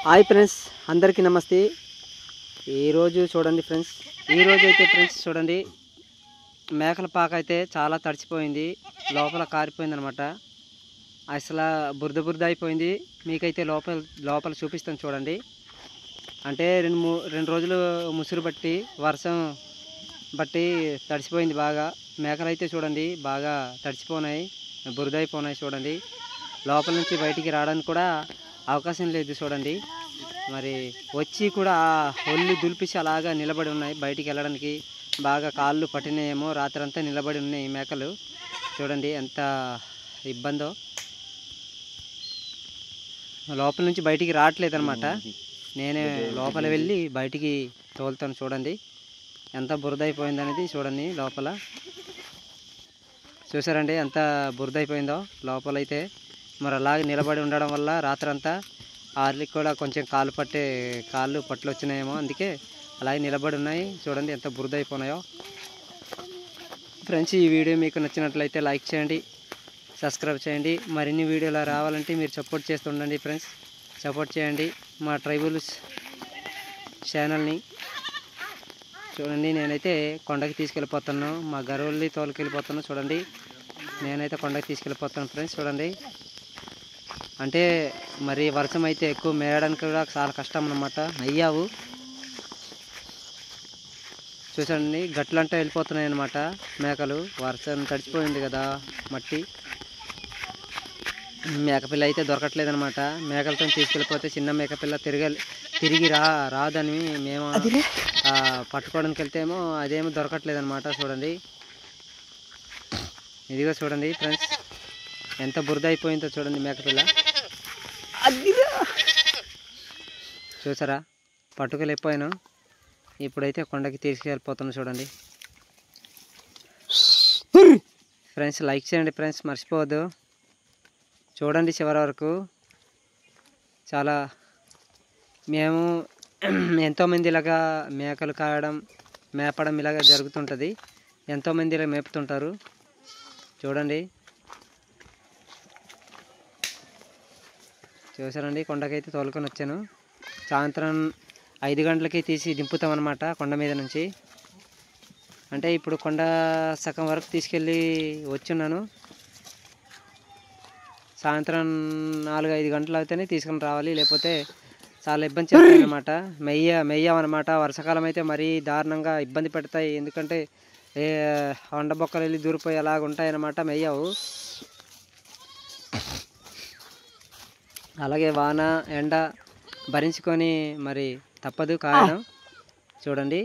Hi friends, అందరికీ నమస్తే. ఈరోజు చూడండి ఫ్రెండ్స్, ఈరోజు అయితే ఫ్రెండ్స్ చూడండి, మేకల పాక అయితే చాలా తడిచిపోయింది, లోపల కారిపోయింది అనమాట. అసలు బురద బురద అయిపోయింది. మీకైతే లోపల చూపిస్తాను చూడండి. అంటే రెండు రోజులు ముసురు బట్టి వర్షం బట్టి తడిసిపోయింది బాగా. మేకలు అయితే చూడండి బాగా తడిచిపోయినాయి, బురద అయిపోయినాయి చూడండి. లోపల నుంచి బయటికి రావడానికి కూడా అవకాశం లేదు చూడండి. మరి వచ్చి కూడా ఒళ్ళు దులిపిసి అలాగా నిలబడి ఉన్నాయి. బయటికి వెళ్ళడానికి బాగా కాళ్ళు పట్టినాయేమో, రాత్రంతా నిలబడి ఉన్నాయి మేకలు. చూడండి ఎంత ఇబ్బందో, లోపల నుంచి బయటికి రావట్లేదు అనమాట. నేనే లోపల వెళ్ళి బయటికి తోలుతాను చూడండి. ఎంత బురద అయిపోయింది అనేది చూడండి. లోపల చూసారండి ఎంత బురద అయిపోయిందో లోపలైతే. మరి అలాగే నిలబడి ఉండడం వల్ల రాత్రంతా ఆర్లికి కూడా కొంచెం కాళ్ళు పట్లు వచ్చినాయేమో, అందుకే అలాగే నిలబడి ఉన్నాయి. చూడండి ఎంత బురద అయిపోయినాయో. ఫ్రెండ్స్, ఈ వీడియో మీకు నచ్చినట్లయితే లైక్ చేయండి, సబ్స్క్రైబ్ చేయండి. మరిన్ని వీడియోలు రావాలంటే మీరు సపోర్ట్ చేస్తుండండి ఫ్రెండ్స్. సపోర్ట్ చేయండి మా ట్రైబల్స్ ఛానల్ని. చూడండి నేనైతే కొండకి తీసుకెళ్ళిపోతాను, మా గరువుల్ని తోలుకెళ్ళిపోతాను చూడండి. నేనైతే కొండకి తీసుకెళ్ళిపోతాను ఫ్రెండ్స్. చూడండి అంటే మరి వర్షం అయితే ఎక్కువ మేయడానికి కూడా చాలా కష్టం అన్నమాట. అయ్యావు చూసండి, గట్లంటే వెళ్ళిపోతున్నాయి అన్నమాట మేకలు. వర్షం తడిచిపోయింది కదా మట్టి. మేకపిల్ల అయితే దొరకట్లేదు అనమాట. మేకలతో తీసుకెళ్ళిపోతే చిన్న మేకపిల్ల తిరిగి రాదని మేము పట్టుకోవడానికి వెళ్తేమో అదేమో దొరకట్లేదు అనమాట. చూడండి ఇదిగో చూడండి ఫ్రెండ్స్, ఎంత బురద అయిపోయిందో చూడండి మేకపిల్ల. చూసారా, పట్టుకెళ్ళిపోయాను. ఇప్పుడైతే కొండకి తీసుకెళ్ళిపోతాను చూడండి ఫ్రెండ్స్. లైక్ చేయండి ఫ్రెండ్స్, మర్చిపోవద్దు. చూడండి చివరి వరకు. చాలా మేము ఎంతోమంది ఇలాగా మేకలు మేపడం ఇలాగ జరుగుతుంటుంది. ఎంతోమంది ఇలా మేపుతుంటారు చూడండి. చూసారండి, కొండకైతే తోలుకొని వచ్చాను. సాయంత్రం 5 గంటలకి తీసి దింపుతాం అనమాట కొండ మీద నుంచి. అంటే ఇప్పుడు కొండ సగం వరకు తీసుకెళ్ళి వచ్చున్నాను. సాయంత్రం 4-5 గంటలు అయితేనే తీసుకొని రావాలి, లేకపోతే చాలా ఇబ్బంది చేస్తాయి అన్నమాట. మెయ్యమన్నమాట. వర్షాకాలం అయితే మరీ దారుణంగా ఇబ్బంది పెడతాయి. ఎందుకంటే కొండ బొక్కలు వెళ్ళి దూరిపోయి అలాగ ఉంటాయి అన్నమాట, మెయ్యవు. అలాగే వాన ఎండ భరించుకొని మరి తప్పదు కాయడం చూడండి.